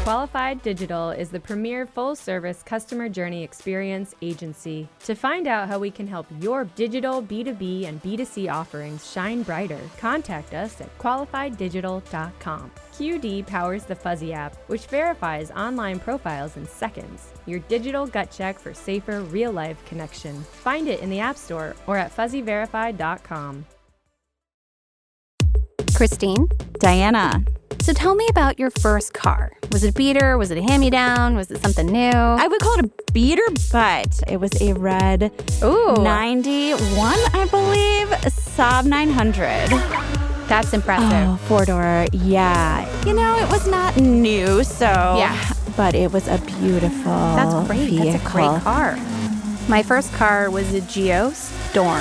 Qualified Digital is the premier full-service customer journey experience agency. To find out how we can help your digital B2B and B2C offerings shine brighter, contact us at qualifieddigital.com. QD powers the Fuzzy app, which verifies online profiles in seconds. Your digital gut check for safer, real-life connection. Find it in the App Store or at fuzzyverified.com. Christine? Diana. So tell me about your first car. Was it a beater? Was it a hand-me-down? Was it something new? I would call it a beater, but it was a red 91, I believe, Saab 900. That's impressive. Oh, four-door, yeah. You know, it was not new, so... Yeah. But it was a beautiful That's great. vehicle. That's a great car. My first car was a Geo Storm.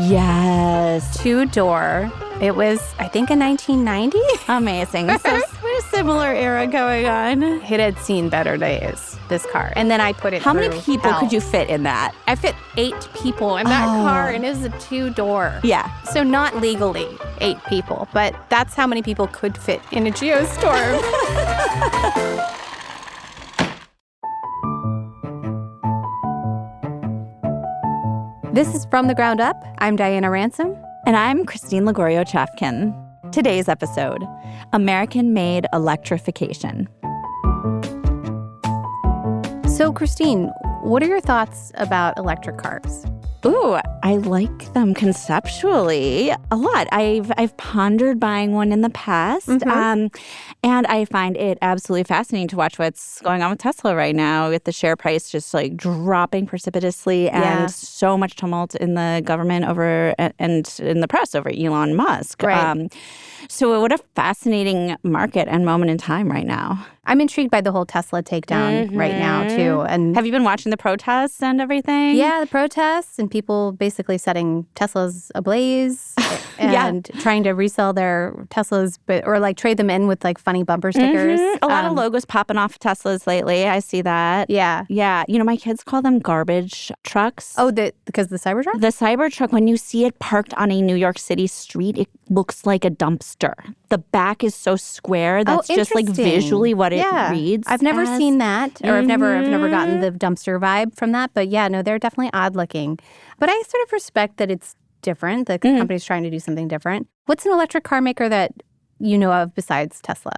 Yes. Two-door. It was, I think, a 1990. Amazing. So we're a similar era going on. It had seen better days, this car. And then I put it How many through people hell. could you fit in that? I fit 8 people in that car, and it was a two-door. Yeah. So not legally 8 people, but that's how many people could fit in a Geo Storm. This is From the Ground Up. I'm Diana Ransom. And I'm Christine Lagorio-Chafkin. Today's episode, American-made electrification. So, Christine, what are your thoughts about electric cars? Ooh, I like them conceptually a lot. I've pondered buying one in the past, and I find it absolutely fascinating to watch what's going on with Tesla right now, with the share price just like dropping precipitously and so much tumult in the government over and in the press over Elon Musk. Right. So what a fascinating market and moment in time right now. I'm intrigued by the whole Tesla takedown right now, too. And have you been watching the protests and everything? Yeah, the protests and people basically setting Teslas ablaze and trying to resell their Teslas, or like trade them in with like funny bumper stickers. A lot of logos popping off Teslas lately. I see that. Yeah. Yeah. You know, my kids call them garbage trucks. Oh, because the Cybertruck? The Cybertruck, when you see it parked on a New York City street, it looks like a dumpster. The back is so square. That's just like visually what it reads. I've never seen that, or I've never gotten the dumpster vibe from that. But yeah, no, they're definitely odd looking. But I sort of respect that it's different. The company's trying to do something different. What's an electric car maker that you know of besides Tesla?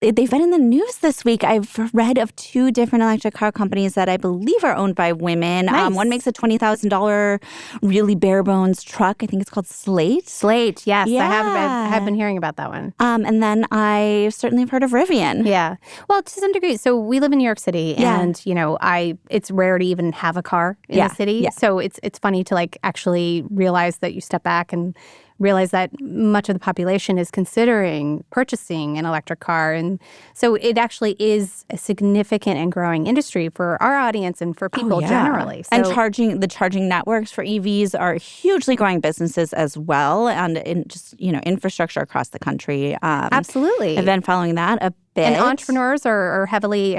They've been in the news this week. I've read of 2 different electric car companies that I believe are owned by women. Nice. One makes a $20,000 really bare bones truck. I think it's called Slate. Slate, yes. Yeah. I have been hearing about that one. And then I certainly have heard of Rivian. Yeah. Well, to some degree. So we live in New York City, and you know, it's rare to even have a car in the city. Yeah. So it's funny to like actually realize that you step back and realize that much of the population is considering purchasing an electric car. And so it actually is a significant and growing industry for our audience and for people generally. So, and the charging networks for EVs are hugely growing businesses as well, and in just, you know, infrastructure across the country. Absolutely. I've been following that a bit. And entrepreneurs are heavily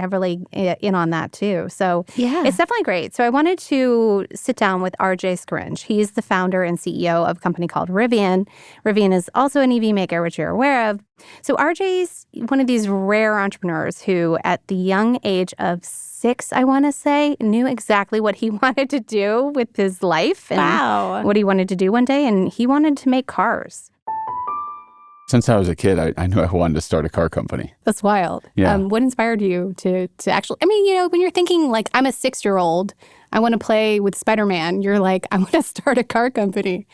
in on that too. So it's definitely great. So I wanted to sit down with RJ Scaringe. He's the founder and CEO of a company called Rivian. Rivian is also an EV maker, which you're aware of. So RJ's one of these rare entrepreneurs who, at the young age of 6, I want to say, knew exactly what he wanted to do with his life and what he wanted to do one day. And he wanted to make cars. Since I was a kid, I knew I wanted to start a car company. That's wild. Yeah. What inspired you to actually, I mean, you know, when you're thinking like, I'm a 6-year-old, I want to play with Spider-Man, you're like, I want to start a car company.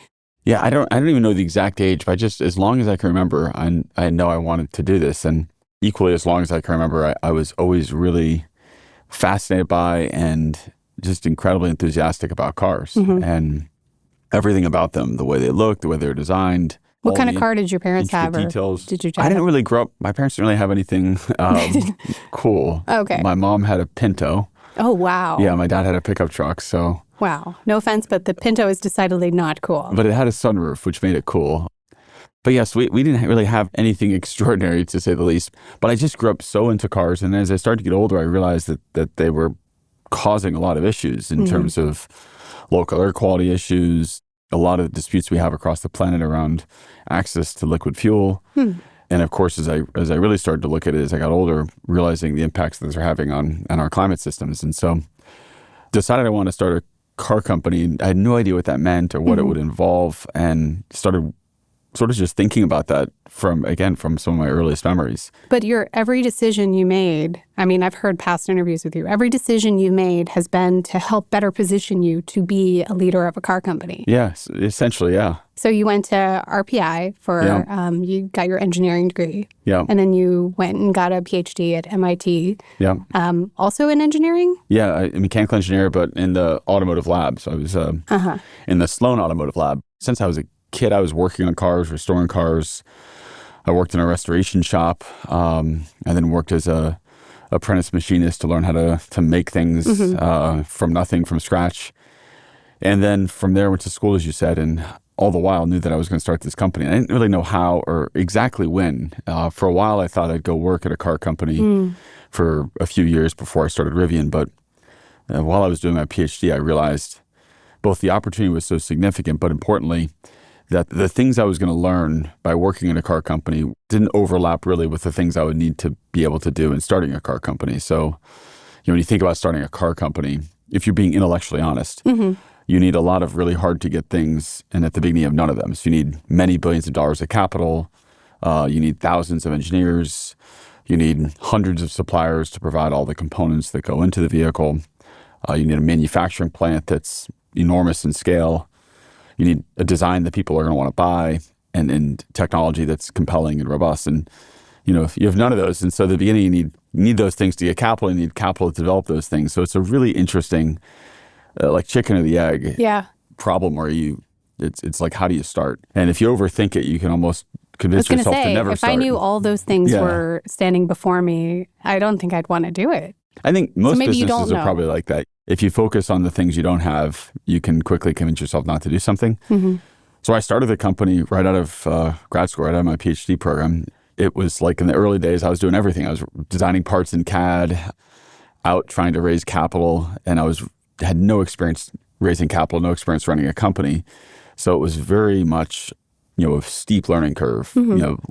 Yeah, I don't even know the exact age, but as long as I can remember, I know I wanted to do this. And equally, as long as I can remember, I was always really fascinated by and just incredibly enthusiastic about cars and everything about them, the way they look, the way they're designed. What kind of car did your parents have? Details. Did you drive? I didn't really grow up. My parents didn't really have anything cool. Okay. My mom had a Pinto. Oh, wow. Yeah, my dad had a pickup truck, so. Wow. No offense, but the Pinto is decidedly not cool. But it had a sunroof, which made it cool. But yes, we didn't really have anything extraordinary, to say the least. But I just grew up so into cars. And as I started to get older, I realized that they were causing a lot of issues in terms of local air quality issues, a lot of the disputes we have across the planet around access to liquid fuel. And of course, as I really started to look at it as I got older, realizing the impacts that these are having on our climate systems. And so decided I want to start a car company. I had no idea what that meant or what it would involve, and started sort of just thinking about that from some of my earliest memories. But every decision you made, I mean, I've heard past interviews with you, every decision you made has been to help better position you to be a leader of a car company. Yes, essentially, yeah. So you went to RPI for, you got your engineering degree. Yeah. And then you went and got a PhD at MIT. Yeah. Also in engineering? Yeah, I'm a mechanical engineer, but in the automotive lab. So I was in the Sloan Automotive Lab. Since I was a kid, I was working on cars, restoring cars. I worked in a restoration shop, and then worked as a apprentice machinist to learn how to make things from nothing, from scratch. And then from there, went to school, as you said, and all the while knew that I was going to start this company. I didn't really know how or exactly when. For a while, I thought I'd go work at a car company for a few years before I started Rivian. But while I was doing my PhD, I realized both the opportunity was so significant, but importantly, that the things I was going to learn by working in a car company didn't overlap really with the things I would need to be able to do in starting a car company. So, when you think about starting a car company, if you're being intellectually honest, you need a lot of really hard to get things, and at the beginning you have none of them. So you need many billions of dollars of capital, you need thousands of engineers, you need hundreds of suppliers to provide all the components that go into the vehicle, you need a manufacturing plant that's enormous in scale, you need a design that people are going to want to buy, and technology that's compelling and robust. And, if you have none of those, and so at the beginning you need those things to get capital, you need capital to develop those things. So it's a really interesting, like chicken or the egg problem where it's like, how do you start? And if you overthink it, you can almost convince yourself to never start. If I knew all those things were standing before me, I don't think I'd want to do it. I think most businesses are probably like that. If you focus on the things you don't have, you can quickly convince yourself not to do something. So I started the company right out of grad school, right out of my PhD program. It was like in the early days, I was doing everything. I was designing parts in CAD, out trying to raise capital, and had no experience raising capital, no experience running a company. So it was very much, a steep learning curve.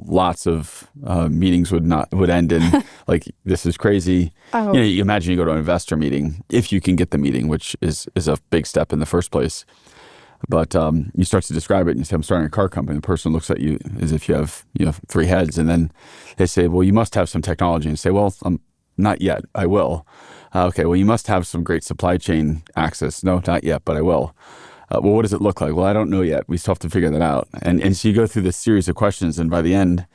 Lots of meetings would end in like, this is crazy. You imagine you go to an investor meeting, if you can get the meeting, which is a big step in the first place. But you start to describe it and you say, I'm starting a car company. The person looks at you as if you have, three heads. And then they say, well, you must have some technology. And you say, well, not yet. I will. Okay, well, you must have some great supply chain access. No, not yet, but I will. Well, what does it look like? Well, I don't know yet. We still have to figure that out. And so you go through this series of questions, and by the end,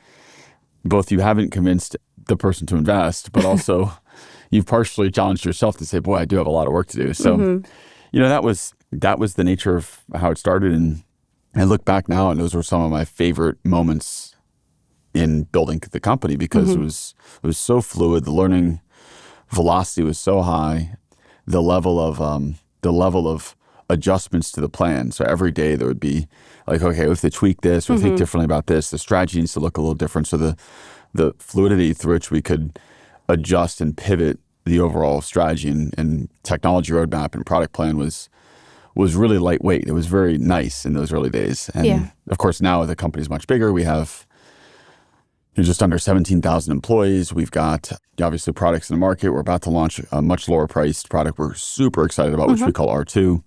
both you haven't convinced the person to invest, but also you've partially challenged yourself to say, boy, I do have a lot of work to do. So, that was the nature of how it started. And I look back now, and those were some of my favorite moments in building the company, because it was so fluid. The learning velocity was so high. The level of adjustments to the plan. So every day there would be like, okay, we have to tweak this, or think differently about this. The strategy needs to look a little different. So the fluidity through which we could adjust and pivot the overall strategy and technology roadmap and product plan was really lightweight. It was very nice in those early days. And of course, now the company's much bigger. We have just under 17,000 employees. We've got obviously products in the market. We're about to launch a much lower priced product we're super excited about, which we call R2.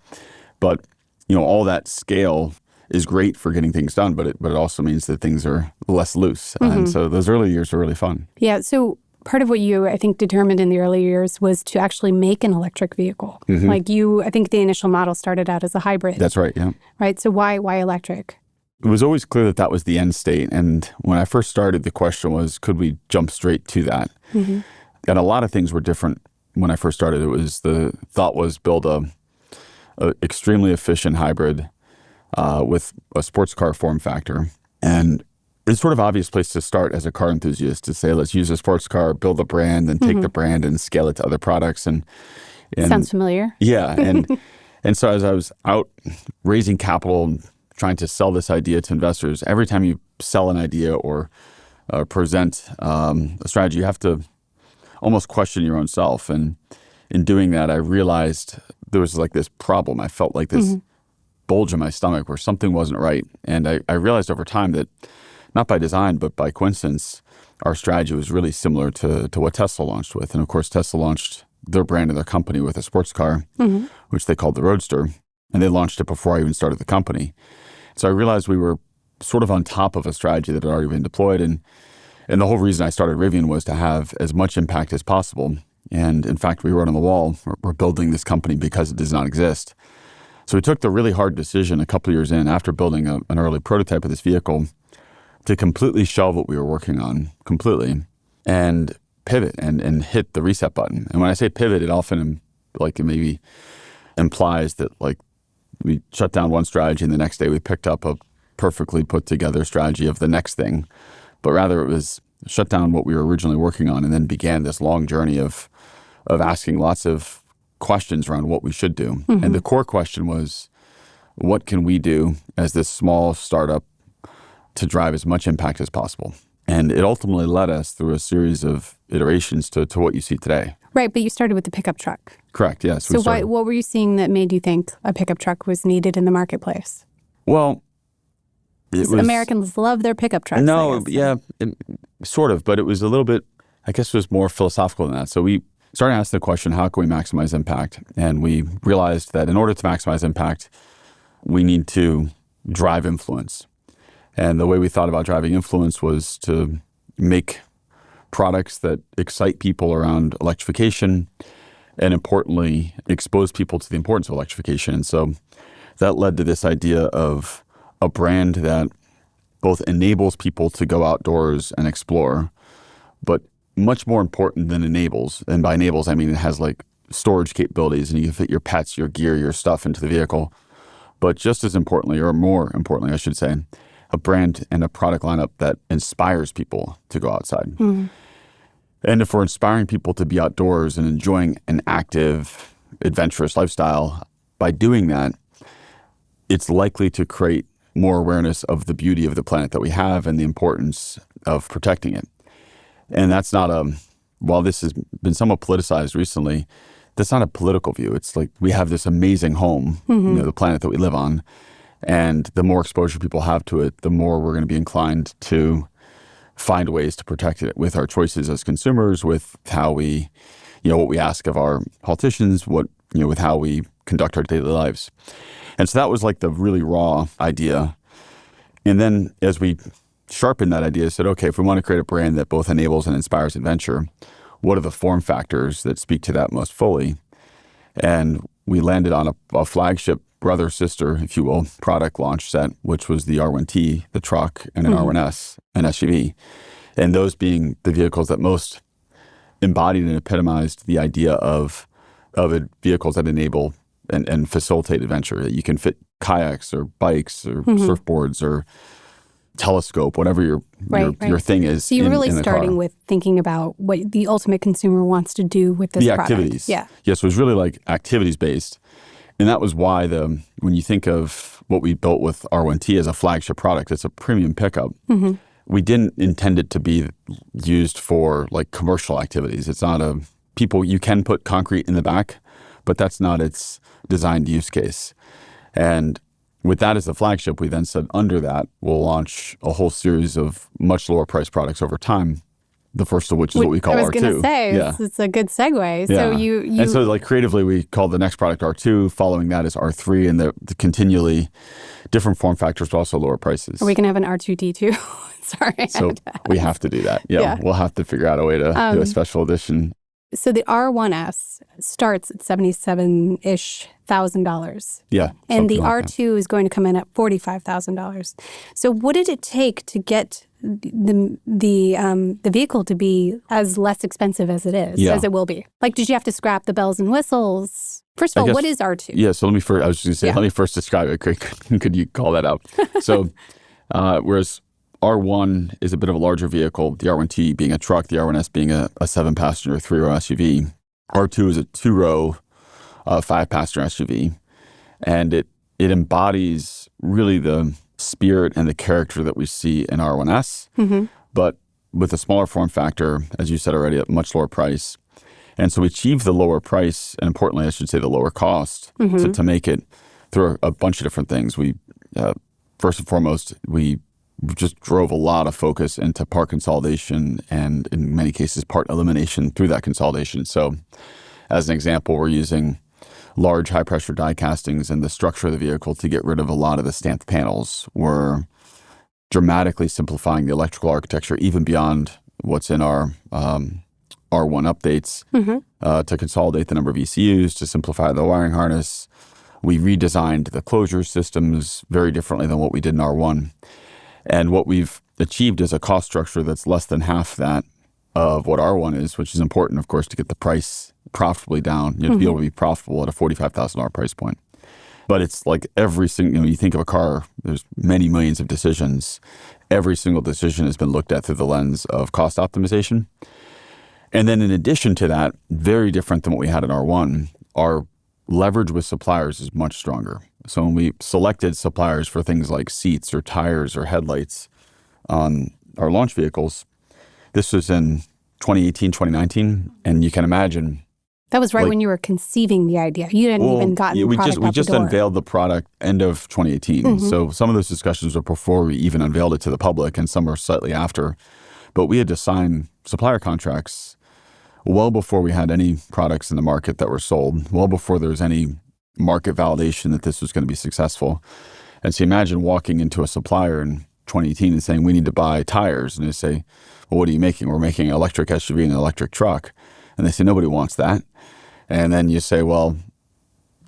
But all that scale is great for getting things done, but it also means that things are less loose. And so those early years are really fun. Yeah. So part of what you, I think, determined in the early years was to actually make an electric vehicle. Like I think the initial model started out as a hybrid. That's right. Yeah. Right. So why electric? It was always clear that was the end state. And when I first started, the question was, could we jump straight to that? And a lot of things were different when I first started. The thought was build a extremely efficient hybrid with a sports car form factor. And it's sort of obvious place to start as a car enthusiast to say, let's use a sports car, build a brand, and take the brand and scale it to other products. And sounds familiar. Yeah. And so as I was out raising capital and trying to sell this idea to investors, every time you sell an idea or present a strategy, you have to almost question your own self. And in doing that, I realized there was like this problem. I felt like this bulge in my stomach where something wasn't right. And I realized over time that, not by design, but by coincidence, our strategy was really similar to what Tesla launched with. And of course, Tesla launched their brand and their company with a sports car, which they called the Roadster. And they launched it before I even started the company. So I realized we were sort of on top of a strategy that had already been deployed. And the whole reason I started Rivian was to have as much impact as possible. And in fact, we wrote on the wall, we're building this company because it does not exist. So we took the really hard decision a couple of years in, after building an early prototype of this vehicle, to completely shelve what we were working on completely and pivot and hit the reset button. And when I say pivot, it often it maybe implies that we shut down one strategy and the next day we picked up a perfectly put together strategy of the next thing. But rather it was shut down what we were originally working on and then began this long journey of asking lots of questions around what we should do. And the core question was, what can we do as this small startup to drive as much impact as possible? And it ultimately led us through a series of iterations to what you see today. Right, but you started with the pickup truck. Correct, yes. So what were you seeing that made you think a pickup truck was needed in the marketplace? Well, Americans love their pickup trucks. No, yeah, sort of. But it was a little bit, I guess it was more philosophical than that. So we started asking the question, how can we maximize impact? And we realized that in order to maximize impact, we need to drive influence. And the way we thought about driving influence was to make products that excite people around electrification and, importantly, expose people to the importance of electrification. And so that led to this idea of a brand that both enables people to go outdoors and explore, but much more important than enables. And by enables, I mean it has storage capabilities and you can fit your pets, your gear, your stuff into the vehicle. But just as importantly, or more importantly, I should say, a brand and a product lineup that inspires people to go outside. And if we're inspiring people to be outdoors and enjoying an active, adventurous lifestyle, by doing that, it's likely to create more awareness of the beauty of the planet that we have and the importance of protecting it. And that's not while this has been somewhat politicized recently, that's not a political view. It's we have this amazing home, the planet that we live on. And the more exposure people have to it, the more we're going to be inclined to find ways to protect it with our choices as consumers, with how we, what we ask of our politicians, with how we conduct our daily lives. And so that was the really raw idea. And then as we sharpened that idea, said, okay, if we want to create a brand that both enables and inspires adventure, what are the form factors that speak to that most fully? And we landed on a flagship brother-sister, if you will, product launch set, which was the R1T, the truck, and an R1S, an SUV. And those being the vehicles that most embodied and epitomized the idea of vehicles that enable and facilitate adventure. That you can fit kayaks or bikes or surfboards or telescope, whatever your thing is. So you're really starting with thinking about what the ultimate consumer wants to do with this product. The activities. Yeah. Yes, it was really activities-based. And that was why when you think of what we built with R1T as a flagship product, it's a premium pickup. We didn't intend it to be used for commercial activities. It's not you can put concrete in the back, but that's not its designed use case. And with that as the flagship, we then said under that, we'll launch a whole series of much lower priced products over time. The first of which is what we call R2. I was going to say, it's a good segue. Yeah. So you And so creatively, we called the next product R2. Following that is R3, and the continually different form factors, but also lower prices. Are we going to have an R2D2? Sorry. So we have to do that. Yeah. We'll have to figure out a way to do a special edition. So the R1S starts at $77,000-ish. Yeah. And the R2 is going to come in at $45,000. So what did it take to get the vehicle to be as less expensive as it is, as it will be? Did you have to scrap the bells and whistles? First of all, what is R2? Yeah, so let me first describe it. Could you call that out? So whereas R1 is a bit of a larger vehicle, the R1T being a truck, the R1S being a 7-passenger, 3-row SUV. R2 is a 2-row, 5-passenger SUV. And it embodies really the spirit and the character that we see in R1S, but with a smaller form factor, as you said already, at much lower price. And so we achieved the lower price, and importantly, I should say the lower cost, to make it through a bunch of different things. We, first and foremost, we just drove a lot of focus into part consolidation and in many cases part elimination through that consolidation. So as an example, we're using large high pressure die castings in the structure of the vehicle to get rid of a lot of the stamped panels. We're dramatically simplifying the electrical architecture even beyond what's in our R1 updates to consolidate the number of ECUs, to simplify the wiring harness. We redesigned the closure systems very differently than what we did in R1. And what we've achieved is a cost structure that's less than half that of what R1 is, which is important, of course, to get the price profitably down, to be able to be profitable at a $45,000 price point. But it's like every single, you think of a car, there's many millions of decisions. Every single decision has been looked at through the lens of cost optimization. And then in addition to that, very different than what we had in R1, our leverage with suppliers is much stronger. So when we selected suppliers for things like seats or tires or headlights on our launch vehicles, this was in 2018, 2019, and you can imagine. That was right when you were conceiving the idea. You hadn't even gotten the product we just unveiled the product end of 2018. So some of those discussions were before we even unveiled it to the public, and some were slightly after. But we had to sign supplier contracts well before we had any products in the market that were sold, well before there was any market validation that this was going to be successful. And so imagine walking into a supplier in 2018 and saying, we need to buy tires. And they say, well, what are you making? We're making an electric SUV and an electric truck. And they say, nobody wants that. And then you say, well,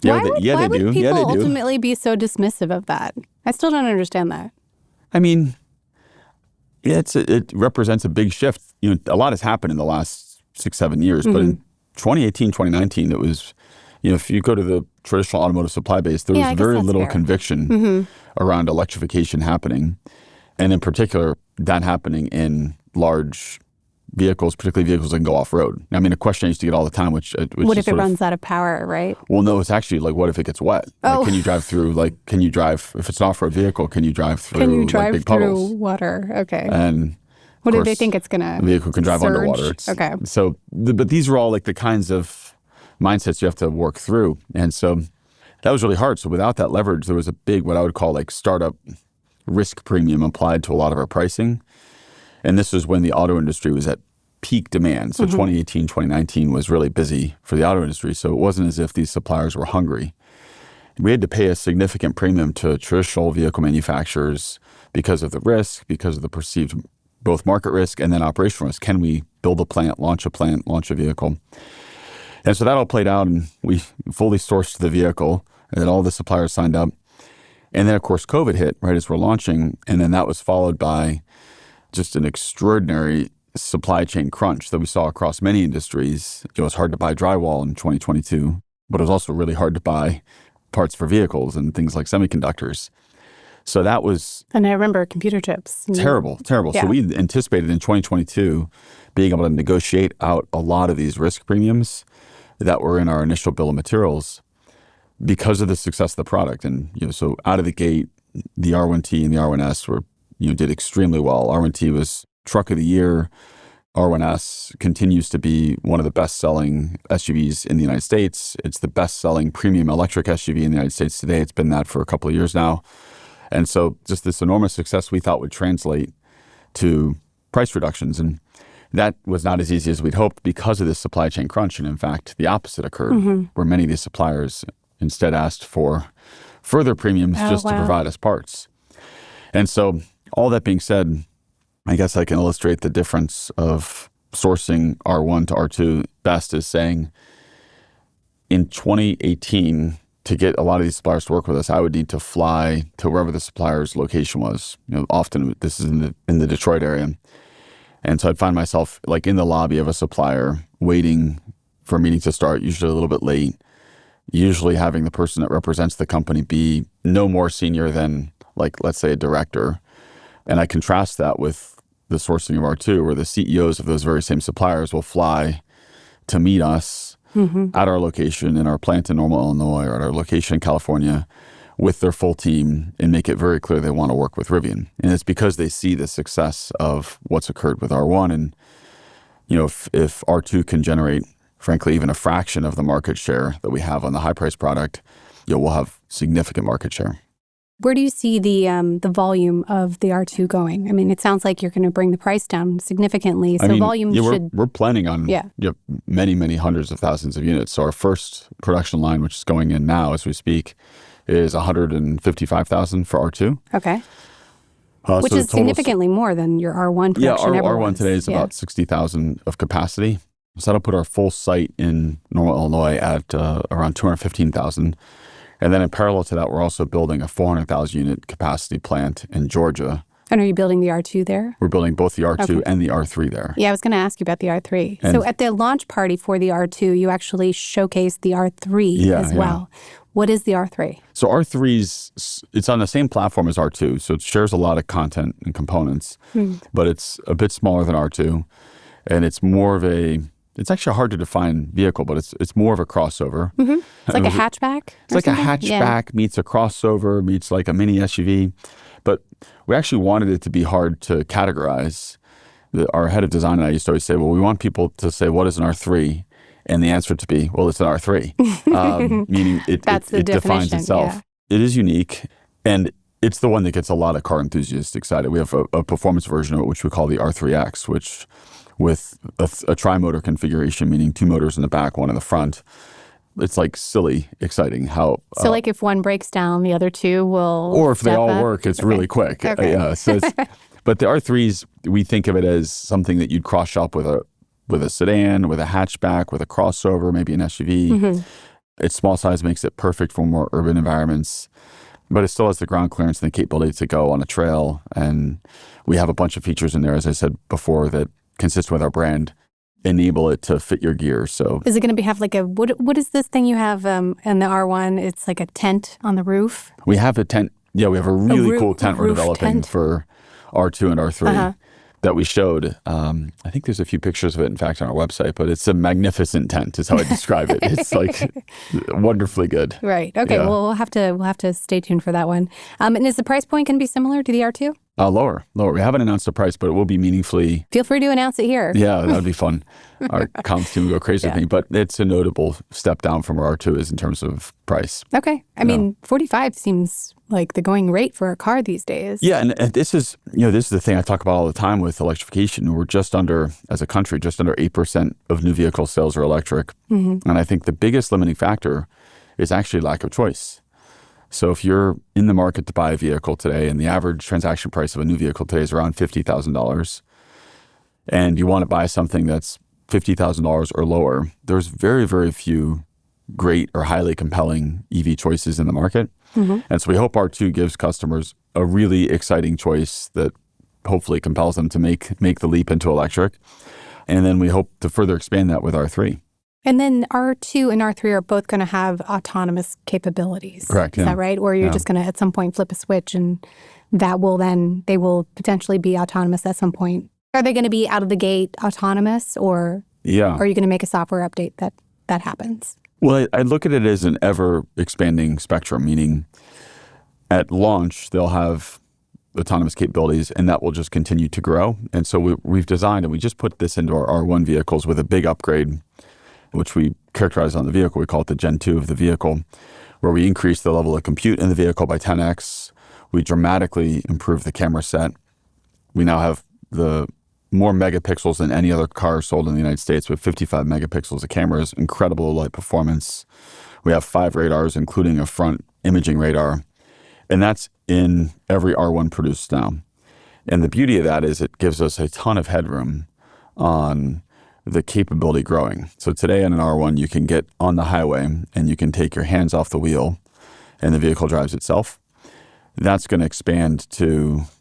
why they would do. People Yeah, they do. ultimately be so dismissive of that? I still don't understand that. I mean, it represents a big shift. A lot has happened in the last 6-7 years, but in 2018, 2019, it was, if you go to the traditional automotive supply base, there was very little conviction around electrification happening. And in particular, that happening in large vehicles, particularly vehicles that can go off-road. I mean, a question I used to get all the time, which what if it runs out of power, right? Well, no, it's actually like, what if it gets wet? Like, can you drive through, if it's an off-road vehicle, can you drive through big puddles? Water? Okay. And what if they think it's going to the vehicle can drive surge? Underwater. Okay. So, but these are all like the kinds of mindsets you have to work through. And so that was really hard. So without that leverage, there was a big, what I would call like startup risk premium applied to a lot of our pricing. And this was when the auto industry was at peak demand. So 2018, 2019 was really busy for the auto industry. So it wasn't as if these suppliers were hungry. We had to pay a significant premium to traditional vehicle manufacturers because of the risk, because of the perceived both market risk and then operational risk. Can we build a plant, launch a vehicle? And so that all played out, and we fully sourced the vehicle, and then all the suppliers signed up. And then, of course, COVID hit right as we're launching, and then that was followed by just an extraordinary supply chain crunch that we saw across many industries. It was hard to buy drywall in 2022, but it was also really hard to buy parts for vehicles and things like semiconductors. So that was... And I remember computer chips. Terrible. Yeah. So we anticipated in 2022 being able to negotiate out a lot of these risk premiums that were in our initial bill of materials because of the success of the product. And, so out of the gate, the R1T and the R1S were, did extremely well. R1T was truck of the year. R1S continues to be one of the best-selling SUVs in the United States. It's the best-selling premium electric SUV in the United States today. It's been that for a couple of years now. And so just this enormous success we thought would translate to price reductions. And that was not as easy as we'd hoped because of this supply chain crunch. And in fact, the opposite occurred, where many of these suppliers instead asked for further premiums to provide us parts. And so all that being said, I guess I can illustrate the difference of sourcing R1 to R2 best is saying in 2018, to get a lot of these suppliers to work with us, I would need to fly to wherever the supplier's location was. Often this is in the Detroit area. And so I'd find myself like in the lobby of a supplier waiting for a meeting to start, usually a little bit late, usually having the person that represents the company be no more senior than, like, let's say a director. And I contrast that with the sourcing of R2, where the CEOs of those very same suppliers will fly to meet us at our location in our plant in Normal, Illinois, or at our location in California with their full team and make it very clear they want to work with Rivian. And it's because they see the success of what's occurred with R1. And, if R2 can generate, frankly, even a fraction of the market share that we have on the high price product, we'll have significant market share. Where do you see the volume of the R2 going? I mean, it sounds like you're going to bring the price down significantly. So volume should... We're planning on many, many hundreds of thousands of units. So our first production line, which is going in now as we speak, is 155,000 for R2. Okay. Which is significantly more than your R1 production ever R1 was. today is about 60,000 of capacity. So that'll put our full site in Normal, Illinois at around 215,000. And then in parallel to that, we're also building a 400,000 unit capacity plant in Georgia. And are you building the R2 there? We're building both the R2 and the R3 there. Yeah, I was going to ask you about the R3. So at the launch party for the R2, you actually showcased the R3 as well. What is the R3? So R3's, it's on the same platform as R2. So it shares a lot of content and components, but it's a bit smaller than R2. And it's more of it's actually hard to define vehicle, but it's more of a crossover. It's like a hatchback? It's like a hatchback meets a crossover, meets like a mini SUV. But we actually wanted it to be hard to categorize. Our head of design and I used to always say, well, we want people to say, what is an R3? And the answer to be, well, it's an R3, meaning it defines itself. Yeah. It is unique, and it's the one that gets a lot of car enthusiasts excited. We have a performance version of it, which we call the R3X, which with a tri-motor configuration, meaning 2 motors in the back, 1 in the front. It's like silly exciting how... So like if one breaks down, the other 2 will Or if they all work, it's really quick. Okay. But the R3s, we think of it as something that you'd cross-shop with a sedan, with a hatchback, with a crossover, maybe an SUV. Its small size makes it perfect for more urban environments, but it still has the ground clearance and the capability to go on a trail. And we have a bunch of features in there, as I said before, that consistent with our brand, enable it to fit your gear. So is it going to have like what is this thing you have in the R1? It's like a tent on the roof? We have a tent. Yeah, we have a really cool tent we're developing for R2 and R3 that we showed. I think there's a few pictures of it, in fact, on our website, but it's a magnificent tent is how I describe it. It's like wonderfully good. Right. Okay. Yeah. Well, we'll have to stay tuned for that one. And is the price point going to be similar to the R2? Lower. We haven't announced the price, but it will be meaningfully... Feel free to announce it here. Yeah, that would be fun. Our comms team will go crazy with me, but it's a notable step down from where R2 is in terms of price. Okay. I mean, 45 seems like the going rate for a car these days. Yeah, and this is the thing I talk about all the time with electrification. We're just under, as a country, just under 8% of new vehicle sales are electric. And I think the biggest limiting factor is actually lack of choice. So if you're in the market to buy a vehicle today and the average transaction price of a new vehicle today is around $50,000 and you want to buy something that's $50,000 or lower, there's very, very few great or highly compelling EV choices in the market. And so we hope R2 gives customers a really exciting choice that hopefully compels them to make the leap into electric. And then we hope to further expand that with R3. And then R2 and R3 are both going to have autonomous capabilities. Correct. Is that right? Or you're just going to at some point flip a switch and they will potentially be autonomous at some point. Are they going to be out of the gate autonomous or are you going to make a software update that happens? Well, I look at it as an ever expanding spectrum, meaning at launch, they'll have autonomous capabilities and that will just continue to grow. And so we've designed, and we just put this into our R1 vehicles with a big upgrade, which we characterize on the vehicle. We call it the Gen 2 of the vehicle, where we increase the level of compute in the vehicle by 10x. We dramatically improve the camera set. We now have the more megapixels than any other car sold in the United States. We have 55 megapixels of cameras, incredible light performance. We have 5 radars, including a front imaging radar. And that's in every R1 produced now. And the beauty of that is it gives us a ton of headroom on the capability growing. So today in an R1, you can get on the highway and you can take your hands off the wheel and the vehicle drives itself. That's going to expand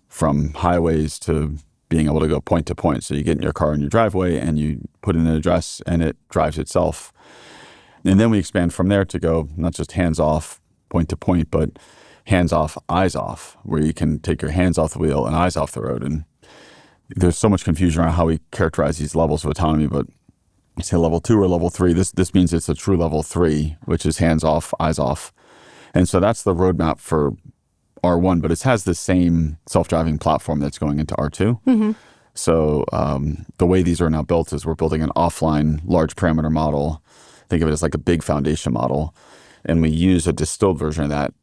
from highways to being able to go point to point. So you get in your car in your driveway and you put in an address and it drives itself. And then we expand from there to go not just hands off, point to point, but hands off, eyes off, where you can take your hands off the wheel and eyes off the road. And there's so much confusion around how we characterize these levels of autonomy, but you say level 2 or level 3, this means it's a true level 3, which is hands off, eyes off. And so that's the roadmap for R1, but it has the same self-driving platform that's going into R2. So the way these are now built is we're building an offline large parameter model. Think of it as like a big foundation model. And we use a distilled version of that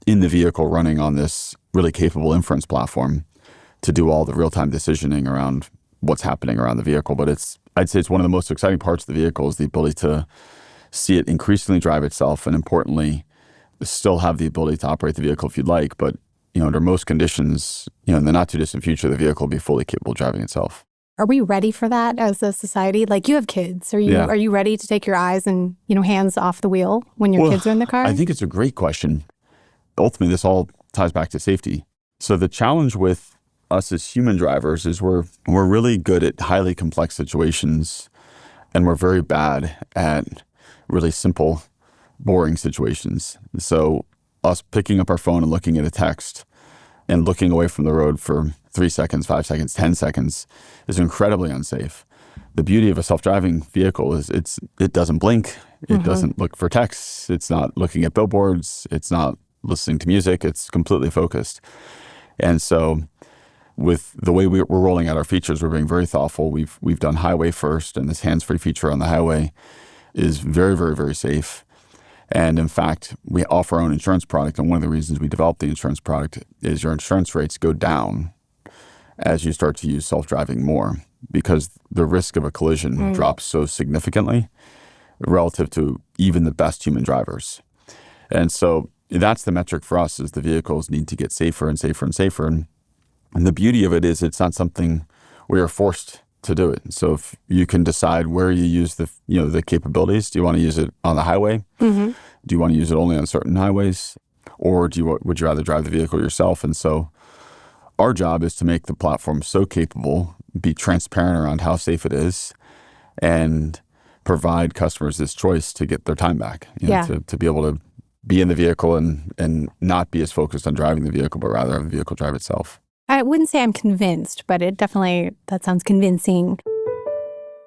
in the vehicle running on this really capable inference platform to do all the real-time decisioning around what's happening around the vehicle. But I'd say it's one of the most exciting parts of the vehicle is the ability to see it increasingly drive itself, and importantly, still have the ability to operate the vehicle if you'd like. But under most conditions, in the not too distant future, the vehicle will be fully capable of driving itself. Are we ready for that as a society? Like, you have kids. Are you ready to take your eyes and hands off the wheel when your kids are in the car? I think it's a great question. Ultimately, this all ties back to safety. So the challenge with us as human drivers is we're really good at highly complex situations, and we're very bad at really simple, boring situations. So us picking up our phone and looking at a text and looking away from the road for 3 seconds, 5 seconds, 10 seconds is incredibly unsafe. The beauty of a self-driving vehicle is it doesn't blink. It doesn't look for texts. It's not looking at billboards. It's not listening to music. It's completely focused. And so with the way we're rolling out our features, we're being very thoughtful. We've done highway first, and this hands-free feature on the highway is very, very, very safe. And in fact, we offer our own insurance product. And one of the reasons we developed the insurance product is your insurance rates go down as you start to use self-driving more, because the risk of a collision drops so significantly relative to even the best human drivers. And so that's the metric for us, is the vehicles need to get safer and safer and safer. And the beauty of it is it's not something we are forced to do it. So if you can decide where you use the capabilities, do you want to use it on the highway? Do you want to use it only on certain highways? Or would you rather drive the vehicle yourself? And so our job is to make the platform so capable, be transparent around how safe it is, and provide customers this choice to get their time back, to be able to be in the vehicle and not be as focused on driving the vehicle, but rather have the vehicle drive itself. I wouldn't say I'm convinced, but that sounds convincing.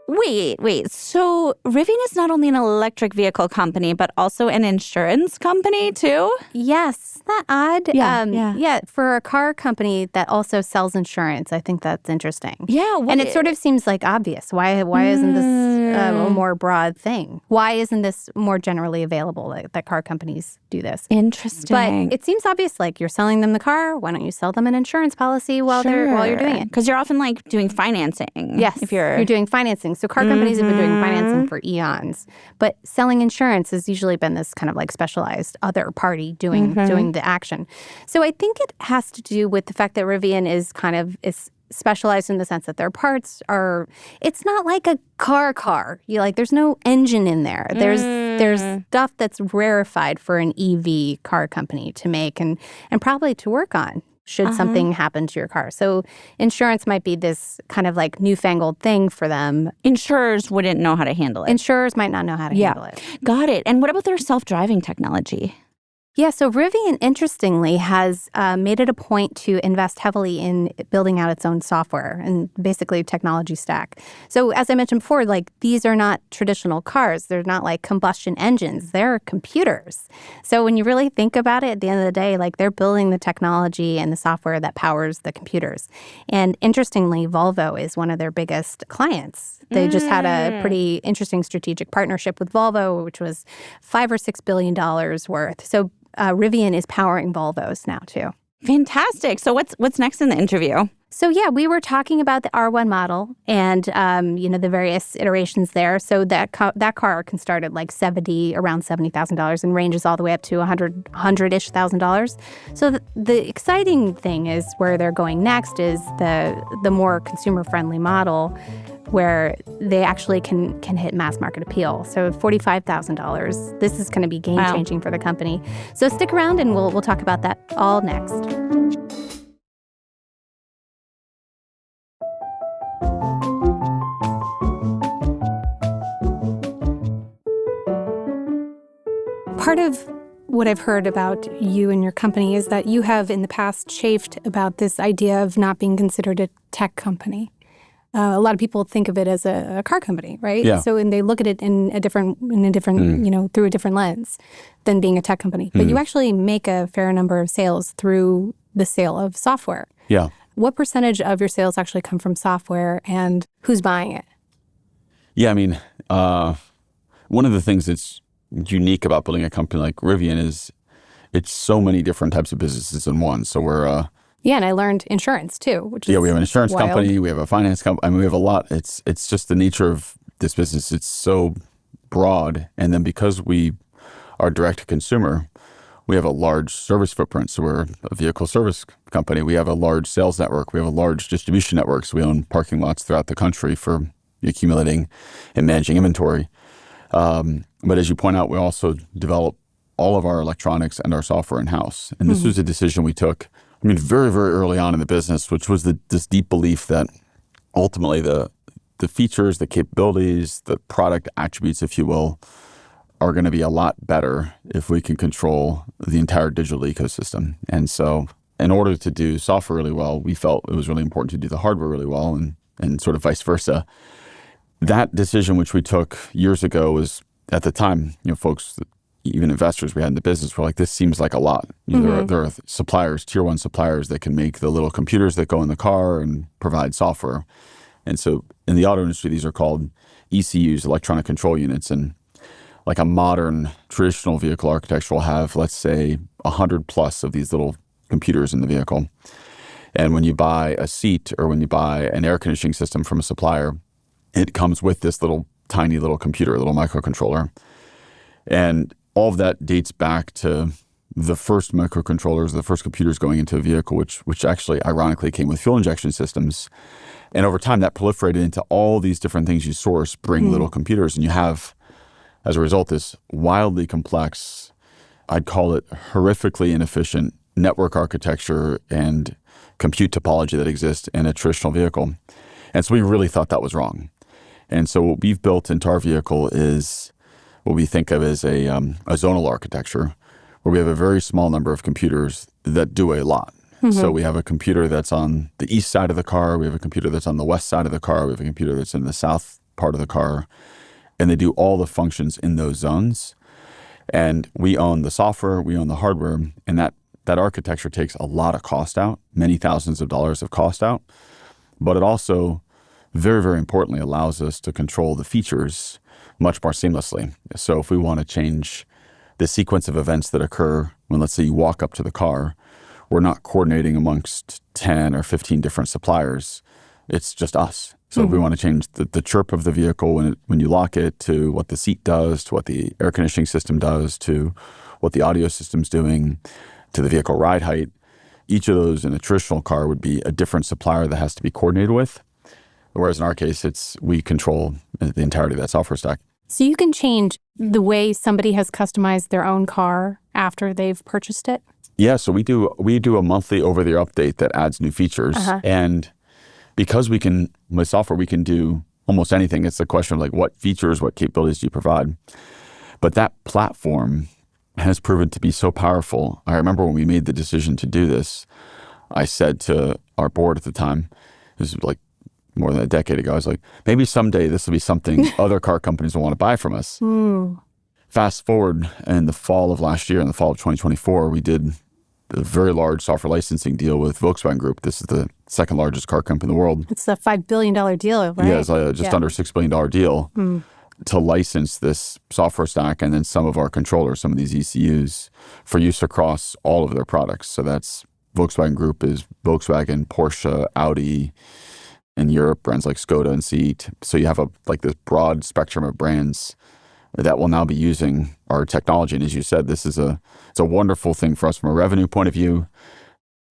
Wait. So Rivian is not only an electric vehicle company, but also an insurance company too? Yes. Isn't that odd? Yeah. For a car company that also sells insurance, I think that's interesting. Yeah. And it sort of seems like obvious. Why isn't this a more broad thing? Why isn't this more generally available, that car companies do this? Interesting. But it seems obvious, like you're selling them the car. Why don't you sell them an insurance policy while you're doing it? Because you're often doing financing. Yes, if you're doing financing. So car companies have been doing financing for eons. But selling insurance has usually been this kind of specialized other party doing the action. So I think it has to do with the fact that Rivian is specialized in the sense that their parts it's not like a car. There's no engine in there. There's stuff that's rarefied for an EV car company to make and probably to work on should something happen to your car. So insurance might be this kind of newfangled thing for them. Insurers wouldn't know how to handle it. Insurers might not know how to handle it. Got it. And what about their self-driving technology? Yeah, so Rivian, interestingly, has made it a point to invest heavily in building out its own software and basically technology stack. So as I mentioned before, these are not traditional cars. They're not combustion engines. They're computers. So when you really think about it, at the end of the day, they're building the technology and the software that powers the computers. And interestingly, Volvo is one of their biggest clients. They just had a pretty interesting strategic partnership with Volvo, which was $5 or $6 billion worth. So Rivian is powering Volvos now, too. Fantastic. So what's next in the interview? So, yeah, we were talking about the R1 model and, the various iterations there. So that car can start at around $70,000 and ranges all the way up to $100-ish thousand. So the exciting thing is where they're going next is the more consumer-friendly model, where they actually can hit mass market appeal. So $45,000. This is going to be game-changing for the company. So stick around and we'll talk about that all next. Part of what I've heard about you and your company is that you have in the past chafed about this idea of not being considered a tech company. A lot of people think of it as a car company, right? Yeah. So and they look at it in a different through a different lens than being a tech company. But you actually make a fair number of sales through the sale of software. Yeah. What percentage of your sales actually come from software, and who's buying it? Yeah, I mean, one of the things that's unique about building a company like Rivian is it's so many different types of businesses in one. So we're Yeah, and I learned insurance too, which is we have an insurance wild. company, we have a finance company. I mean, we have a lot. It's just the nature of this business. It's so broad, and then because we are direct to consumer, we have a large service footprint. So we're a vehicle service company. We have a large sales network. We have a large distribution network. So we own parking lots throughout the country for accumulating and managing inventory. But as you point out, we also develop all of our electronics and our software in-house. And this was a decision we took, very, very early on in the business, which was this deep belief that ultimately the features, the capabilities, the product attributes, if you will, are going to be a lot better if we can control the entire digital ecosystem. And so in order to do software really well, we felt it was really important to do the hardware really well and sort of vice versa. That decision, which we took years ago, was at the time, folks, even investors we had in the business were like, this seems like a lot. There are suppliers, tier one suppliers that can make the little computers that go in the car and provide software. And so in the auto industry, these are called ECUs, electronic control units. And like a modern traditional vehicle architecture will have, let's say, 100 plus of these little computers in the vehicle. And when you buy a seat or when you buy an air conditioning system from a supplier, it comes with this tiny little computer, a little microcontroller. And all of that dates back to the first microcontrollers, the first computers going into a vehicle, which actually ironically came with fuel injection systems. And over time, that proliferated into all these different things you source, bring little computers, and you have, as a result, this wildly complex, I'd call it horrifically inefficient network architecture and compute topology that exists in a traditional vehicle. And so we really thought that was wrong. And so what we've built into our vehicle is what we think of as a zonal architecture, where we have a very small number of computers that do a lot. So we have a computer that's on the east side of the car. We have a computer that's on the west side of the car. We have a computer that's in the south part of the car. And they do all the functions in those zones. And we own the software, we own the hardware, and that architecture takes a lot of cost out, many thousands of dollars of cost out. But it also, very, very importantly, allows us to control the features much more seamlessly. So if we want to change the sequence of events that occur when, let's say, you walk up to the car, we're not coordinating amongst 10 or 15 different suppliers. It's just us. So if we want to change the chirp of the vehicle when you lock it, to what the seat does, to what the air conditioning system does, to what the audio system's doing, to the vehicle ride height, each of those in a traditional car would be a different supplier that has to be coordinated with. Whereas in our case, we control the entirety of that software stack. So you can change the way somebody has customized their own car after they've purchased it? Yeah, so we do a monthly over-the-air update that adds new features. And because with software, we can do almost anything. It's a question of like, what features, what capabilities do you provide? But that platform has proven to be so powerful. I remember when we made the decision to do this, I said to our board at the time, this was like more than a decade ago, I was like, maybe someday this will be something other car companies will want to buy from us. Fast forward in the fall of last year, in the fall of 2024, we did a very large software licensing deal with Volkswagen Group. This is the second largest car company in the world. It's a $5 billion deal, right? Yeah, it's just under $6 billion deal to license this software stack and then some of our controllers, some of these ECUs, for use across all of their products. So that's Volkswagen Group is Volkswagen, Porsche, Audi. In Europe, brands like Skoda and Seat. So you have this broad spectrum of brands that will now be using our technology. And as you said, it's a wonderful thing for us from a revenue point of view.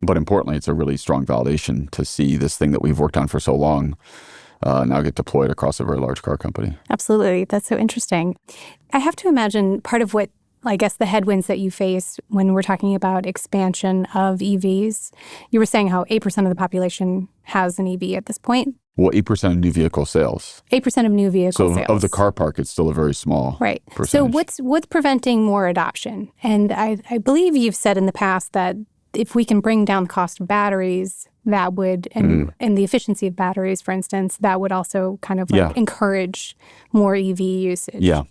But importantly, it's a really strong validation to see this thing that we've worked on for so long now get deployed across a very large car company. Absolutely. That's so interesting. I have to imagine part of what, I guess, the headwinds that you face when we're talking about expansion of EVs, you were saying how 8% of the population has an EV at this point. Well, 8% of new vehicle sales. 8% of new vehicle sales. So of the car park, it's still a very small percentage. So what's preventing more adoption? And I believe you've said in the past that if we can bring down the cost of batteries, that would, and the efficiency of batteries, for instance, that would also kind of encourage more EV usage. Yeah.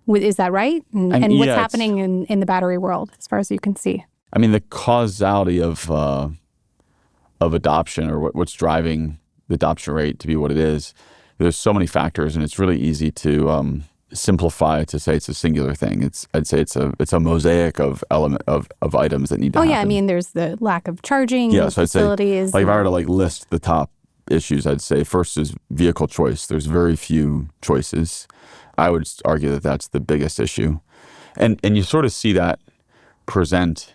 Is that right? And what's happening in the battery world, as far as you can see? I mean, the causality of adoption, or what's driving the adoption rate to be what it is, there's so many factors, and it's really easy to simplify it to say it's a singular thing. I'd say it's a mosaic of items that need to happen. I mean, there's the lack of charging So facilities. I'd say, if I were to list the top issues, I'd say first is vehicle choice. There's very few choices. I would argue that that's the biggest issue. And you sort of see that present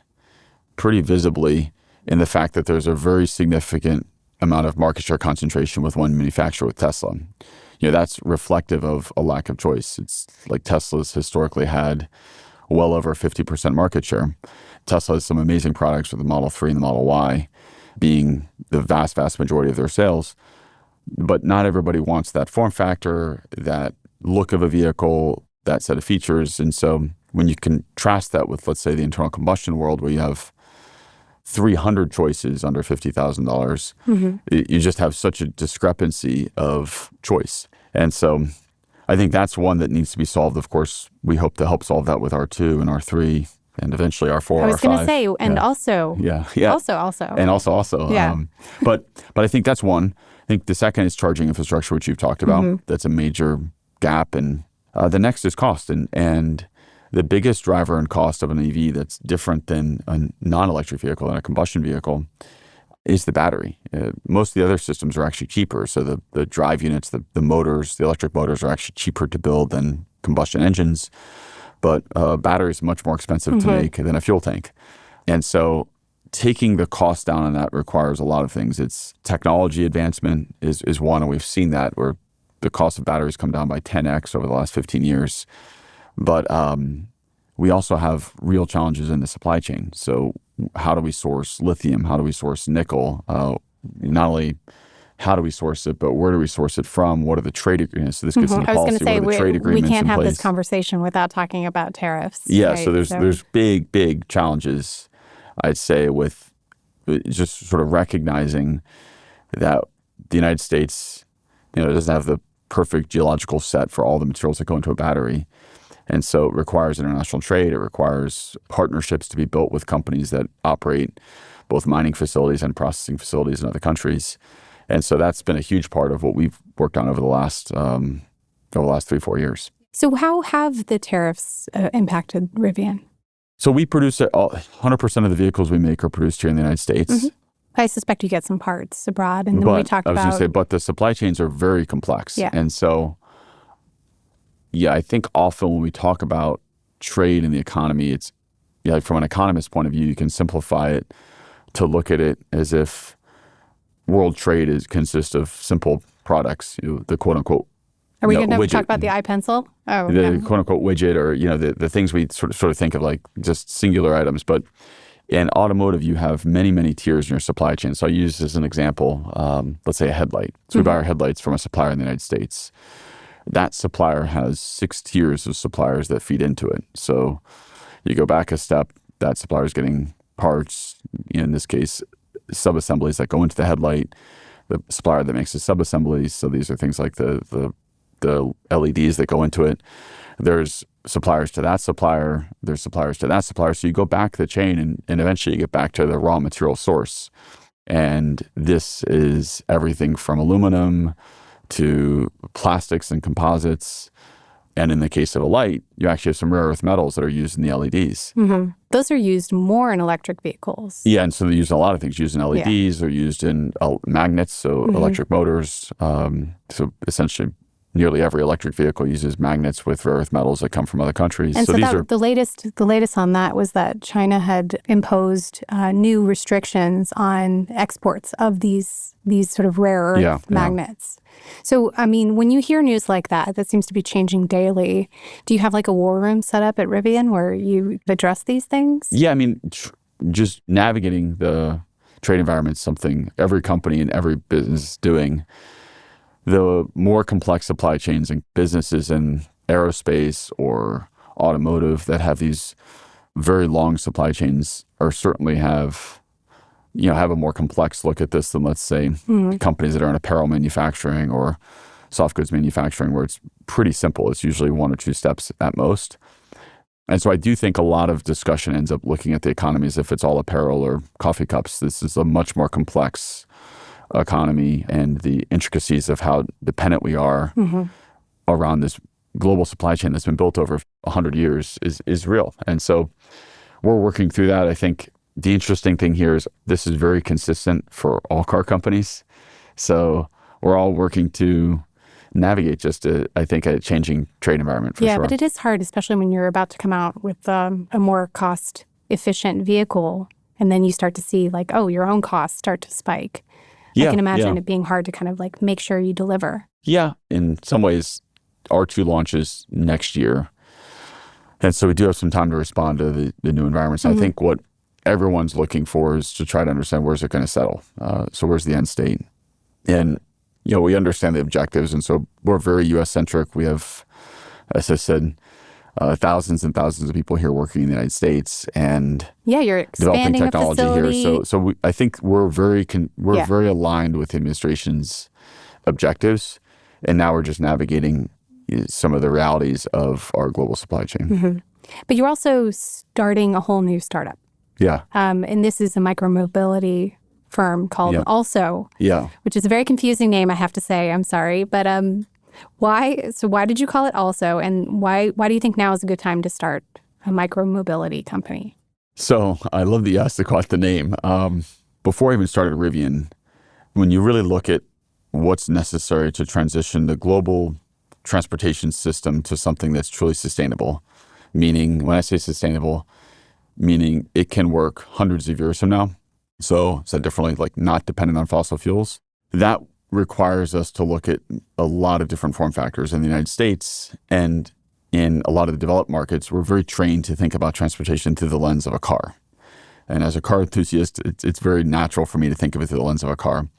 pretty visibly in the fact that there's a very significant amount of market share concentration with one manufacturer, with Tesla. That's reflective of a lack of choice. It's like Tesla's historically had well over 50% market share. Tesla has some amazing products with the Model 3 and the Model Y being the vast, vast majority of their sales. But not everybody wants that form factor, that look of a vehicle, that set of features. And so when you contrast that with, let's say, the internal combustion world, where you have 300 choices under $50,000, you just have such a discrepancy of choice. And so I think that's one that needs to be solved. Of course, we hope to help solve that with R2 and R3 and eventually R4, I was going to say, and yeah. also. Yeah. Also. And also. Yeah. But I think that's one. I think the second is charging infrastructure, which you've talked about. That's a major gap. And the next is cost. And the biggest driver in cost of an EV that's different than a non-electric vehicle and a combustion vehicle is the battery. Most of the other systems are actually cheaper. So the drive units, the motors, the electric motors are actually cheaper to build than combustion engines. But battery is much more expensive to make than a fuel tank. And so taking the cost down on that requires a lot of things. It's technology advancement is one, and we've seen that where the cost of batteries come down by 10x over the last 15 years. But we also have real challenges in the supply chain. So how do we source lithium? How do we source nickel? Not only how do we source it, but where do we source it from? What are the trade agreements? So this gets into policy. I was going to say, what are the trade agreements we can't in have place? this conversation without talking about tariffs. Yeah, right? so there's big challenges, I'd say, with just sort of recognizing that the United States, doesn't have the perfect geological set for all the materials that go into a battery. And so it requires international trade. It requires partnerships to be built with companies that operate both mining facilities and processing facilities in other countries. And so that's been a huge part of what we've worked on over the last 3-4 years. So how have the tariffs impacted Rivian? So we produce 100% of the vehicles we make are produced here in the United States. I suspect you get some parts abroad. And then we talked about... I was going to say, but the supply chains are very complex. Yeah. And so, I think often when we talk about trade in the economy, it's, from an economist's point of view, you can simplify it to look at it as if world trade consists of simple products, the quote unquote. Are we going to widget. talk about the iPencil? Oh, the quote unquote widget, or the things we sort of think of like just singular items. But in automotive, you have many tiers in your supply chain. So I use this as an example. Let's say a headlight. So we buy our headlights from a supplier in the United States. That supplier has 6 tiers of suppliers that feed into it. So you go back a step, that supplier is getting parts, in this case, sub-assemblies that go into the headlight, the supplier that makes the sub-assemblies. So these are things like the LEDs that go into it. There's suppliers to that supplier. There's suppliers to that supplier. So you go back the chain and eventually you get back to the raw material source. And this is everything from aluminum to plastics and composites. And in the case of a light, you actually have some rare earth metals that are used in the LEDs. Those are used more in electric vehicles. Yeah, and so they're used in a lot of things. Used in LEDs, they're used in magnets, so electric motors. So essentially, nearly every electric vehicle uses magnets with rare earth metals that come from other countries. And so the latest on that was that China had imposed new restrictions on exports of these sort of rare earth magnets. So, I mean, when you hear news like that seems to be changing daily. Do you have like a war room set up at Rivian where you address these things? Yeah, I mean, just navigating the trade environment is something every company and every business is doing. The more complex supply chains and businesses in aerospace or automotive that have these very long supply chains are certainly have a more complex look at this than, let's say, companies that are in apparel manufacturing or soft goods manufacturing, where it's pretty simple. It's usually 1 or 2 steps at most. And so I do think a lot of discussion ends up looking at the economy as if it's all apparel or coffee cups. This is a much more complex economy, and the intricacies of how dependent we are around this global supply chain that's been built over 100 years is real. And so we're working through that. I think the interesting thing here is this is very consistent for all car companies. So we're all working to navigate I think, a changing trade environment for sure. Yeah, but it is hard, especially when you're about to come out with a more cost-efficient vehicle, and then you start to see like, oh, your own costs start to spike. I can imagine it being hard to kind of like make sure you deliver. Yeah, in some ways, R2 launches next year. And so we do have some time to respond to the new environments. I think what everyone's looking for is to try to understand where's it going to settle. So where's the end state? And, we understand the objectives. And so we're very U.S.-centric. We have, as I said, thousands and thousands of people here working in the United States and you're developing expanding technology a facility here. So I think we're very aligned with the administration's objectives. And now we're just navigating some of the realities of our global supply chain. But you're also starting a whole new startup. Yeah. And this is a micromobility firm called Also. Yeah. Which is a very confusing name, I have to say. I'm sorry. But why did you call it Also? And why do you think now is a good time to start a micromobility company? So I love that you asked the name. Before I even started Rivian, when you really look at what's necessary to transition the global transportation system to something that's truly sustainable, meaning, when I say sustainable, meaning it can work hundreds of years from now. So said differently, like not dependent on fossil fuels. That requires us to look at a lot of different form factors in the United States. And in a lot of the developed markets, we're very trained to think about transportation through the lens of a car. And as a car enthusiast, it's very natural for me to think of it through the lens of a car.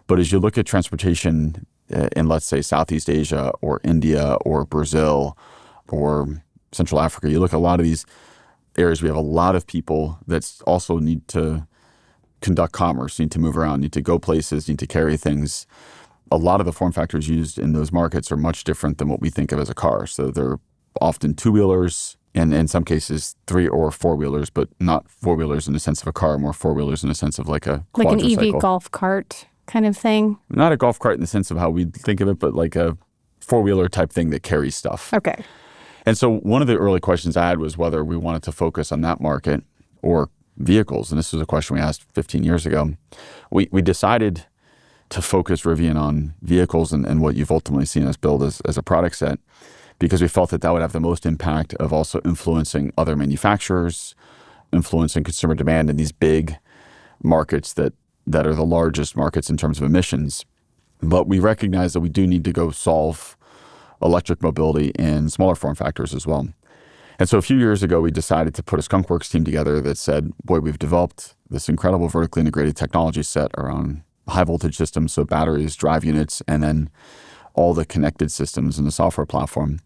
But as you look at transportation in, let's say, Southeast Asia or India or Brazil or Central Africa, you look at a lot of these areas, we have a lot of people that also need to conduct commerce, need to move around, need to go places, need to carry things. A lot of the form factors used in those markets are much different than what we think of as a car. So they're often two-wheelers and in some cases 3 or 4-wheelers, but not 4-wheelers in the sense of a car, more 4-wheelers in the sense of like a quadricycle. Like an EV golf cart kind of thing? Not a golf cart in the sense of how we think of it, but like a 4-wheeler type thing that carries stuff. Okay. And so one of the early questions I had was whether we wanted to focus on that market or vehicles. And this was a question we asked 15 years ago. We decided to focus Rivian on vehicles and what you've ultimately seen us build as a product set, because we felt that would have the most impact of also influencing other manufacturers, influencing consumer demand in these big markets that are the largest markets in terms of emissions. But we recognize that we do need to go solve electric mobility in smaller form factors as well. And so a few years ago, we decided to put a skunkworks team together that said, boy, we've developed this incredible vertically integrated technology set around high voltage systems, so batteries, drive units, and then all the connected systems in the software platform.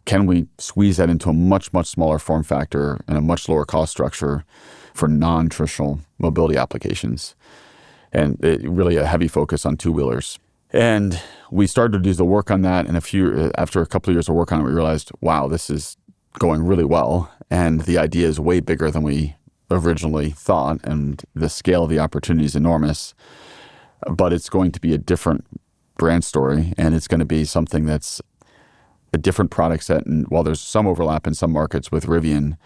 Can we squeeze that into a much, much smaller form factor and a much lower cost structure for non-traditional mobility applications? And really a heavy focus on two-wheelers. And we started to do the work on that. And after a couple of years of work on it, we realized, wow, this is going really well. And the idea is way bigger than we originally thought. And the scale of the opportunity is enormous. But it's going to be a different brand story. And it's going to be something that's a different product set. And while there's some overlap in some markets with Rivian,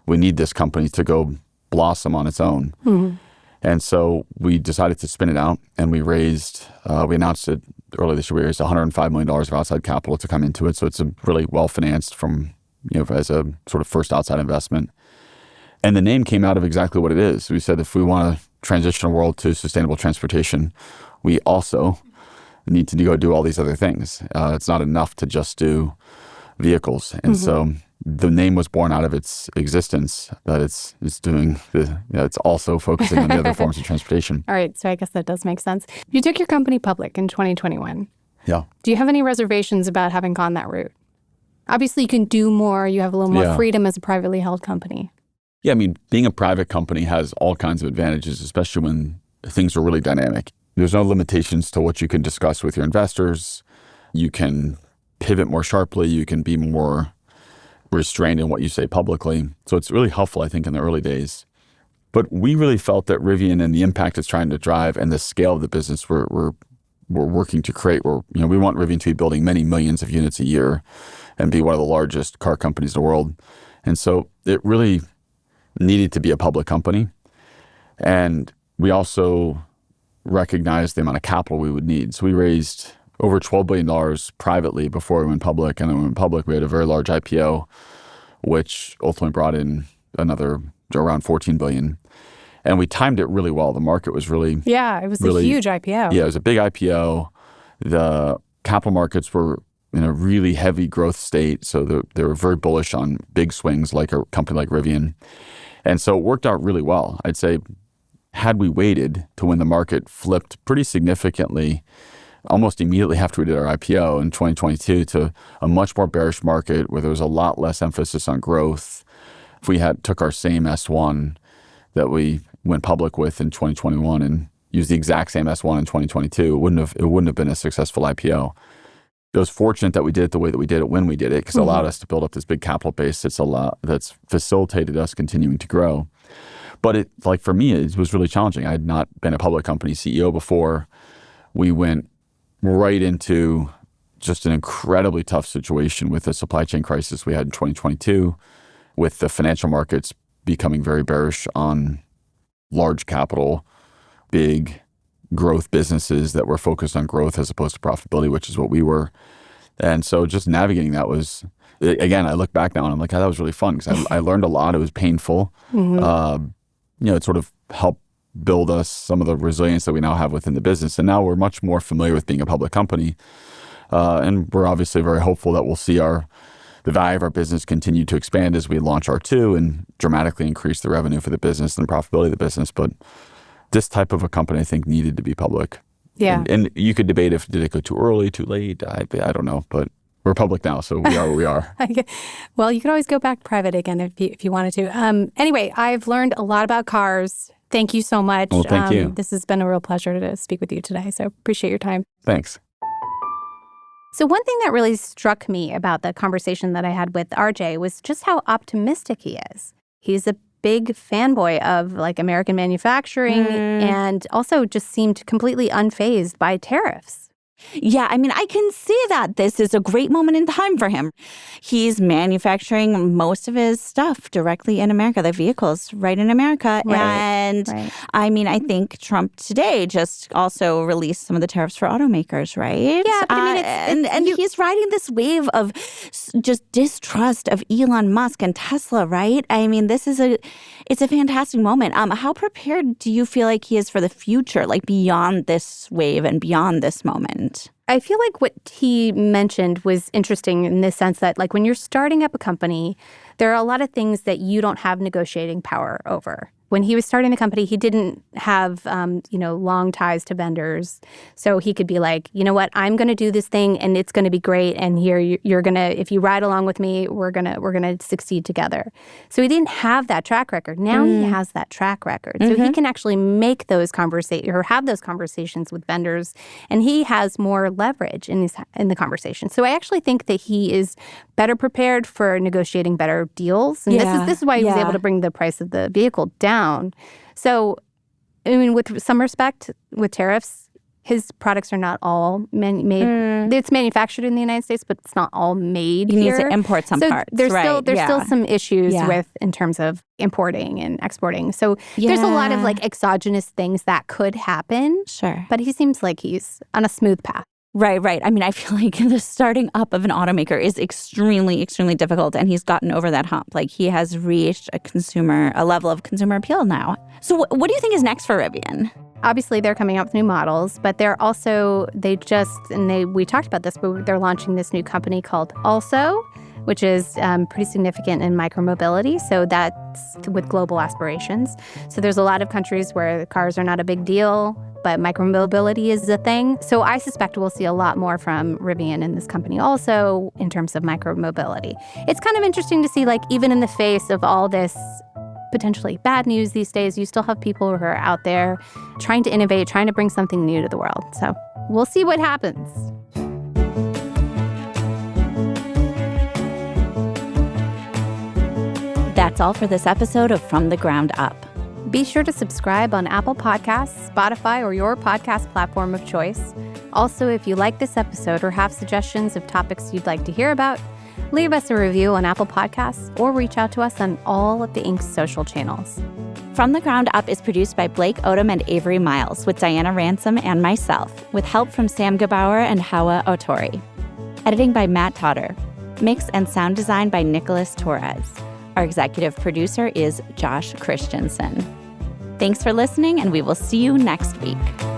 we need this company to go blossom on its own. Mm-hmm. And so we decided to spin it out, and we announced it earlier this year, we raised $105 million of outside capital to come into it. So it's a really well-financed from, as a sort of first outside investment. And the name came out of exactly what it is. We said if we want to transition a world to sustainable transportation, we also need to go do all these other things. It's not enough to just do vehicles. And so the name was born out of its existence, that it's doing it's also focusing on the other forms of transportation. All right, so I guess that does make sense. You took your company public in 2021. Yeah. Do you have any reservations about having gone that route? Obviously, you can do more. You have a little more freedom as a privately held company. Yeah, I mean, being a private company has all kinds of advantages, especially when things are really dynamic. There's no limitations to what you can discuss with your investors. You can pivot more sharply. You can be more restrained in what you say publicly. So it's really helpful, I think, in the early days. But we really felt that Rivian and the impact it's trying to drive and the scale of the business we're working to create, we want Rivian to be building many millions of units a year and be one of the largest car companies in the world. And so it really needed to be a public company. And we also recognized the amount of capital we would need. So we raised over $12 billion privately before we went public. And then when we went public, we had a very large IPO, which ultimately brought in another around $14 billion. And we timed it really well. The market was really... Yeah, it was a huge IPO. Yeah, it was a big IPO. The capital markets were in a really heavy growth state. So they were very bullish on big swings like a company like Rivian. And so it worked out really well. I'd say had we waited to when the market flipped pretty significantly, almost immediately after we did our IPO in 2022 to a much more bearish market where there was a lot less emphasis on growth. If we took our same S1 that we went public with in 2021 and used the exact same S1 in 2022, it wouldn't have been a successful IPO. It was fortunate that we did it the way that we did it when we did it because it allowed us to build up this big capital base that's facilitated us continuing to grow. But for me, it was really challenging. I had not been a public company CEO before. We went right into just an incredibly tough situation with the supply chain crisis we had in 2022, with the financial markets becoming very bearish on large capital, big growth businesses that were focused on growth as opposed to profitability, which is what we were. And so just navigating that was, again, I look back now and I'm like, oh, that was really fun because I learned a lot. It was painful. It sort of helped build us some of the resilience that we now have within the business. And now we're much more familiar with being a public company. And we're obviously very hopeful that we'll see the value of our business continue to expand as we launch R2 and dramatically increase the revenue for the business and the profitability of the business. But this type of a company, I think, needed to be public. Yeah. And you could debate did it go too early, too late? I don't know. But we're public now, so we are what we are. Well, you could always go back private again if you wanted to. Anyway, I've learned a lot about cars. Thank you so much. Well, thank you. This has been a real pleasure to speak with you today, so appreciate your time. Thanks. So one thing that really struck me about the conversation that I had with RJ was just how optimistic he is. He's a big fanboy of American manufacturing and also just seemed completely unfazed by tariffs. Yeah, I mean, I can see that this is a great moment in time for him. He's manufacturing most of his stuff directly in America, the vehicles right in America. Right, and right. I mean, I think Trump today just also released some of the tariffs for automakers, right? Yeah, but I mean, he's riding this wave of just distrust of Elon Musk and Tesla, right? I mean, it's a fantastic moment. How prepared do you feel like he is for the future, beyond this wave and beyond this moment? I feel like what he mentioned was interesting in the sense that, when you're starting up a company, there are a lot of things that you don't have negotiating power over. When he was starting the company, he didn't have, long ties to vendors. So he could be like, you know what, I'm going to do this thing and it's going to be great. And here you're going to, if you ride along with me, we're going to succeed together. So he didn't have that track record. Now he has that track record. So he can actually make those conversations or have those conversations with vendors. And he has more leverage in the conversation. So I actually think that he is better prepared for negotiating better deals. And this is why he was able to bring the price of the vehicle down. So, I mean, with some respect, with tariffs, his products are not all made. It's manufactured in the United States, but it's not all made here. You need to import some parts. There's still some issues in terms of importing and exporting. So there's a lot of exogenous things that could happen. Sure. But he seems like he's on a smooth path. Right. I mean, I feel like the starting up of an automaker is extremely, extremely difficult, and he's gotten over that hump. He has reached a level of consumer appeal now. So what do you think is next for Rivian? Obviously, they're coming out with new models, but they're also, we talked about this, but they're launching this new company called Also, which is pretty significant in micromobility. So that's with global aspirations. So there's a lot of countries where the cars are not a big deal, but micromobility is a thing. So I suspect we'll see a lot more from Rivian in this company also in terms of micromobility. It's kind of interesting to see, even in the face of all this potentially bad news these days, you still have people who are out there trying to innovate, trying to bring something new to the world. So we'll see what happens. That's all for this episode of From the Ground Up. Be sure to subscribe on Apple Podcasts, Spotify, or your podcast platform of choice. Also, if you like this episode or have suggestions of topics you'd like to hear about, Leave us a review on Apple Podcasts or reach out to us on all of the Inc.'s social channels. From the Ground Up is produced by Blake Odom and Avery Miles with Diana Ransom and myself, with help from Sam Gebauer and Hawa Otori. Editing by Matt Totter. Mix and sound design by Nicholas Torres. Our executive producer is Josh Christensen. Thanks for listening, and we will see you next week.